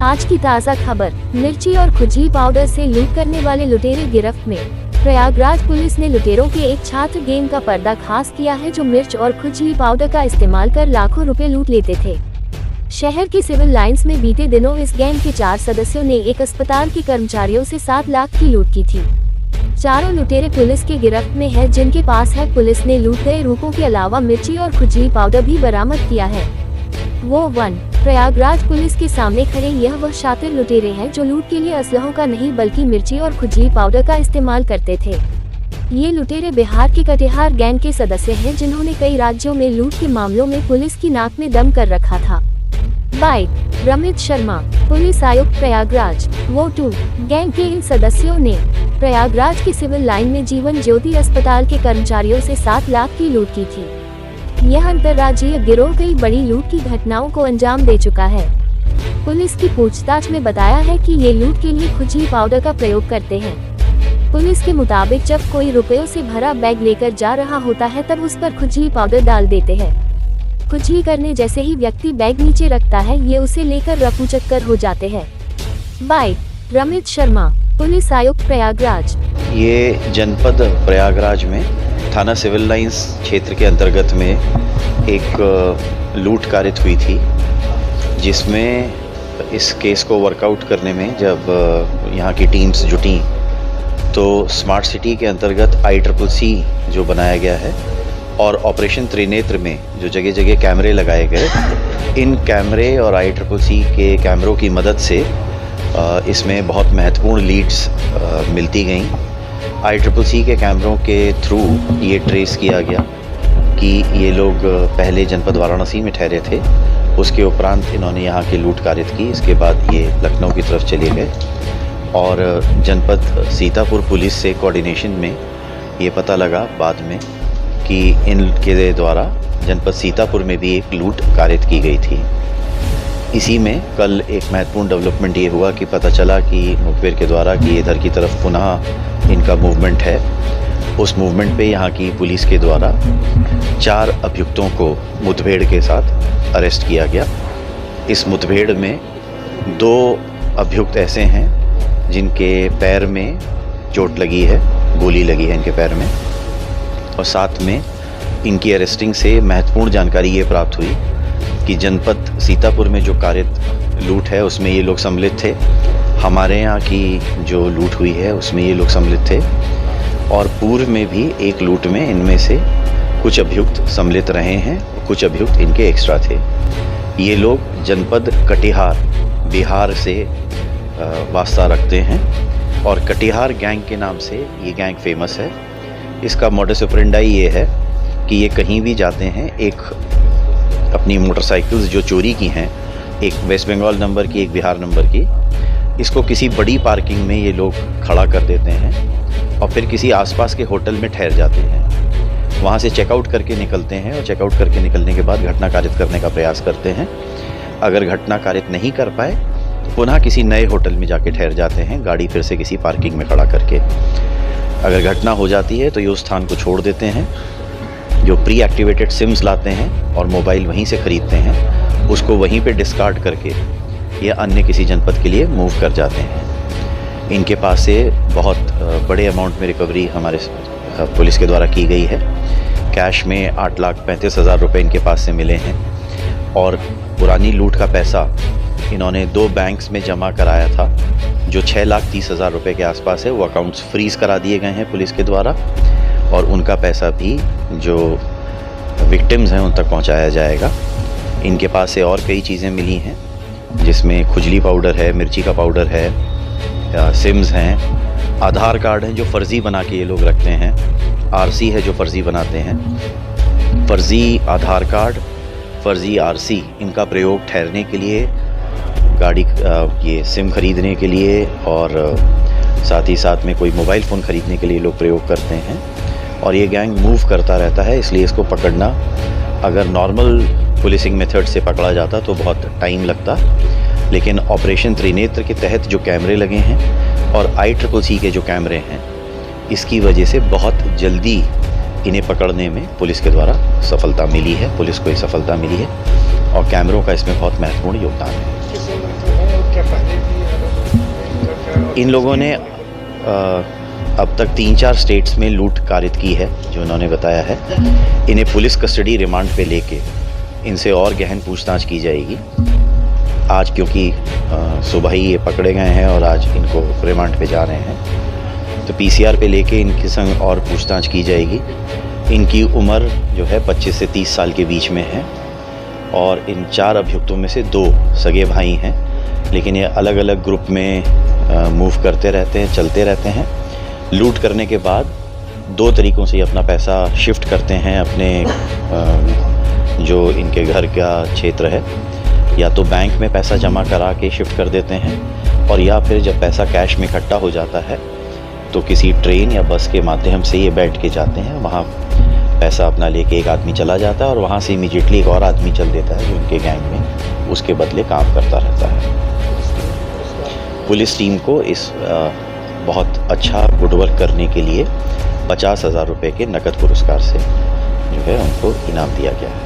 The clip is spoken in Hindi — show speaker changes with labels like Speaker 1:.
Speaker 1: आज की ताज़ा खबर, मिर्ची और खुजली पाउडर से लूट करने वाले लुटेरे गिरफ्त में। प्रयागराज पुलिस ने लुटेरों के एक छात्र गैंग का पर्दाफाश किया है जो मिर्च और खुजली पाउडर का इस्तेमाल कर लाखों रुपए लूट लेते थे। शहर के सिविल लाइंस में बीते दिनों इस गैंग के 4 सदस्यों ने एक अस्पताल के कर्मचारियों से 7 लाख की लूट की थी। चारों लुटेरे पुलिस के गिरफ्त में है, जिनके पास है पुलिस ने लूट गए रूपों के अलावा मिर्ची और खुजली पाउडर भी बरामद किया है। वो 1 प्रयागराज पुलिस के सामने खड़े यह वह शातिर लुटेरे हैं जो लूट के लिए असलहों का नहीं बल्कि मिर्ची और खुजली पाउडर का इस्तेमाल करते थे। ये लुटेरे बिहार के कटिहार गैंग के सदस्य हैं जिन्होंने कई राज्यों में लूट के मामलों में पुलिस की नाक में दम कर रखा था। बाइट रमित शर्मा, पुलिस आयुक्त प्रयागराज। वो 2 गैंग के इन सदस्यों ने प्रयागराज की सिविल लाइन में जीवन ज्योति अस्पताल के कर्मचारियों से 7 लाख की लूट की थी। यह अंतर्राज्यीय गिरोह कई बड़ी लूट की घटनाओं को अंजाम दे चुका है। पुलिस की पूछताछ में बताया है कि ये लूट के लिए खुजली पाउडर का प्रयोग करते हैं। पुलिस के मुताबिक जब कोई रुपयों से भरा बैग लेकर जा रहा होता है तब उस पर खुजली पाउडर डाल देते हैं। खुजली करने जैसे ही व्यक्ति बैग नीचे रखता है, ये उसे लेकर रफूचक्कर हो जाते हैं। बाइट रमित शर्मा, पुलिस आयुक्त प्रयागराज।
Speaker 2: ये जनपद प्रयागराज में थाना सिविल लाइंस क्षेत्र के अंतर्गत में एक लूट कारित हुई थी, जिसमें इस केस को वर्कआउट करने में जब यहाँ की टीम्स जुटी तो स्मार्ट सिटी के अंतर्गत ICCC जो बनाया गया है और ऑपरेशन त्रिनेत्र में जो जगह जगह कैमरे लगाए गए, इन कैमरे और ICCC के कैमरों की मदद से इसमें बहुत महत्वपूर्ण लीड्स मिलती गईं। ICCC के कैमरों के थ्रू ये ट्रेस किया गया कि ये लोग पहले जनपद वाराणसी में ठहरे थे, उसके उपरांत इन्होंने यहाँ की लूट कारित की। इसके बाद ये लखनऊ की तरफ चले गए और जनपद सीतापुर पुलिस से कोऑर्डिनेशन में ये पता लगा बाद में कि इनके द्वारा जनपद सीतापुर में भी एक लूट कारित की गई थी। इसी में कल एक महत्वपूर्ण डेवलपमेंट ये हुआ कि पता चला कि मुखबिर के द्वारा कि इधर की तरफ पुनः इनका मूवमेंट है। उस मूवमेंट पे यहाँ की पुलिस के द्वारा 4 अभियुक्तों को मुठभेड़ के साथ अरेस्ट किया गया। इस मुठभेड़ में 2 अभियुक्त ऐसे हैं जिनके पैर में चोट लगी है, गोली लगी है इनके पैर में, और साथ में इनकी अरेस्टिंग से महत्वपूर्ण जानकारी ये प्राप्त हुई कि जनपद सीतापुर में जो कारित लूट है उसमें ये लोग सम्मिलित थे। हमारे यहाँ की जो लूट हुई है उसमें ये लोग सम्मिलित थे और पूर्व में भी एक लूट में इनमें से कुछ अभियुक्त सम्मिलित रहे हैं, कुछ अभियुक्त इनके एक्स्ट्रा थे। ये लोग जनपद कटिहार बिहार से वास्ता रखते हैं और कटिहार गैंग के नाम से ये गैंग फेमस है। इसका मॉडस ऑपरेंडाई ये है कि ये कहीं भी जाते हैं, एक अपनी मोटरसाइकिल्स जो चोरी की हैं, एक वेस्ट बंगाल नंबर की, एक बिहार नंबर की, इसको किसी बड़ी पार्किंग में ये लोग खड़ा कर देते हैं और फिर किसी आसपास के होटल में ठहर जाते हैं। वहाँ से चेकआउट करके निकलते हैं और चेकआउट करके निकलने के बाद घटना कारित करने का प्रयास करते हैं। अगर घटना कारित नहीं कर पाए तो पुनः किसी नए होटल में जाके ठहर जाते हैं, गाड़ी फिर से किसी पार्किंग में खड़ा करके। अगर घटना हो जाती है तो ये उस स्थान को छोड़ देते हैं, जो प्री एक्टिवेटेड सिम्स लाते हैं और मोबाइल वहीं से ख़रीदते हैं, उसको वहीं पे डिस्कार्ड करके ये अन्य किसी जनपद के लिए मूव कर जाते हैं। इनके पास से बहुत बड़े अमाउंट में रिकवरी हमारे पुलिस के द्वारा की गई है। कैश में 8,35,000 रुपये इनके पास से मिले हैं और पुरानी लूट का पैसा इन्होंने 2 बैंक्स में जमा कराया था जो 6,30,000 रुपये के आसपास है। वो अकाउंट्स फ्रीज करा दिए गए हैं पुलिस के द्वारा और उनका पैसा भी जो विक्टिम्स हैं उन तक पहुंचाया जाएगा। इनके पास से और कई चीज़ें मिली हैं जिसमें खुजली पाउडर है, मिर्ची का पाउडर है, सिम्स हैं, आधार कार्ड हैं जो फ़र्ज़ी बना के ये लोग रखते हैं, RC है जो फ़र्ज़ी बनाते हैं। फ़र्ज़ी आधार कार्ड, फ़र्ज़ी RC, इनका प्रयोग ठहरने के लिए, गाड़ी ये सिम ख़रीदने के लिए और साथ ही साथ में कोई मोबाइल फ़ोन ख़रीदने के लिए लोग प्रयोग करते हैं। और ये गैंग मूव करता रहता है, इसलिए इसको पकड़ना अगर नॉर्मल पुलिसिंग मेथड से पकड़ा जाता तो बहुत टाइम लगता, लेकिन ऑपरेशन त्रिनेत्र के तहत जो कैमरे लगे हैं और ICCC के जो कैमरे हैं, इसकी वजह से बहुत जल्दी इन्हें पकड़ने में पुलिस के द्वारा सफलता मिली है, पुलिस को ये सफलता मिली है और कैमरों का इसमें बहुत महत्वपूर्ण योगदान है। इन लोगों ने अब तक 3-4 स्टेट्स में लूट कारित की है, जो उन्होंने बताया है। इन्हें पुलिस कस्टडी रिमांड पे लेके इनसे और गहन पूछताछ की जाएगी। आज क्योंकि सुबह ही ये पकड़े गए हैं और आज इनको रिमांड पे जा रहे हैं, तो पीसीआर पे लेके इनके संग और पूछताछ की जाएगी। इनकी उम्र जो है 25 से 30 साल के बीच में है और इन 4 अभियुक्तों में से 2 सगे भाई हैं, लेकिन ये अलग अलग ग्रुप में मूव करते रहते हैं, चलते रहते हैं। लूट करने के बाद 2 तरीक़ों से ये अपना पैसा शिफ्ट करते हैं अपने जो इनके घर का क्षेत्र है, या तो बैंक में पैसा जमा करा के शिफ्ट कर देते हैं, और या फिर जब पैसा कैश में इकट्ठा हो जाता है तो किसी ट्रेन या बस के माध्यम से ये बैठ के जाते हैं। वहाँ पैसा अपना लेके एक आदमी चला जाता है और वहाँ से इमीडिएटली एक और आदमी चल देता है जो उनके गैंग में उसके बदले काम करता रहता है। पुलिस टीम को इस बहुत अच्छा गुडवर्क करने के लिए 50,000 रुपये के नकद पुरस्कार से जो है उनको इनाम दिया गया है।